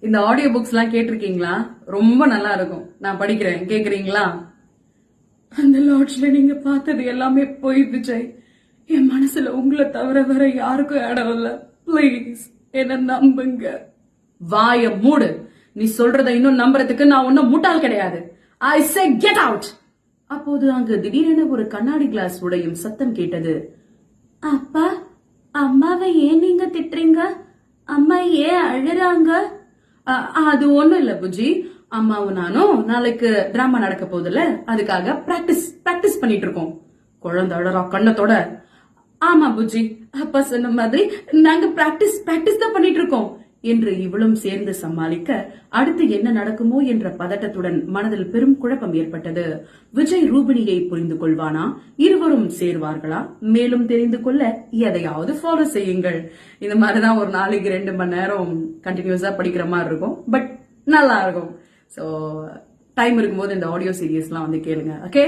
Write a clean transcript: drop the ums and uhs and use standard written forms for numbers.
இந்த audio books எல்லாம் கேட்டிருக்கீங்களா? ரொம்ப நல்லா இருக்கும். நான் படிக்கிறேன், கேக்குறீங்களா? அந்த லாட்ஜ்ல நீங்க பார்த்தது எல்லாமே போய் விஜய். என் மனசுல உங்களை தவிர வேற யாருக்கும் இடம் இல்ல. பிளீஸ் என்ன நம்புங்க. வாய மூடு. நீ சொல்றத இன்னும் நம்புறதுக்கு நான் ஒன்னும் முட்டாள் கிடையாது. ஐ சே கெட் அவுட். அப்போது அங்கு திடீரென ஒரு கண்ணாடி கிளாஸ் உடையும் சத்தம் கேட்டது. அப்பா, அம்மாவை ஏன் நீங்க திட்டுறீங்க? அம்மா ஏன் அழுறாங்க? அது ஒண்ணும் இல்ல புஜி. அம்மாவும் நானும் நாளைக்கு டிராமா நடக்க போகுதுல, அதுக்காக பிராக்டிஸ் பண்ணிட்டு இருக்கோம். குழந்தை அழறா கண்ணத்தோட. ஆமா புஜி, அப்பா சொன்ன மாதிரி நாங்க பிராக்டிஸ் தான் பண்ணிட்டு இருக்கோம் என்று இவளும் சேர்ந்து சமாளிக்க, அடுத்து என்ன நடக்குமோ என்ற பதட்டத்துடன் மனதில் பெரும் குழப்பம் ஏற்பட்டது. விஜய் ரூபிணியை புரிந்து கொள்வானா? இருவரும் சேர்வார்களா? மேலும் தெரிந்து கொள்ள எதையாவது ஃபாலோ செய்யுங்கள். இந்த மாதிரிதான் ஒரு நாளைக்கு 2 மணி நேரம் கண்டினியூஸா படிக்கிற மாதிரி இருக்கும். பட் நல்லா இருக்கும். சோ டைம் இருக்கும்போது இந்த ஆடியோ சீரியஸ்லாம் வந்து கேளுங்க. ஓகே.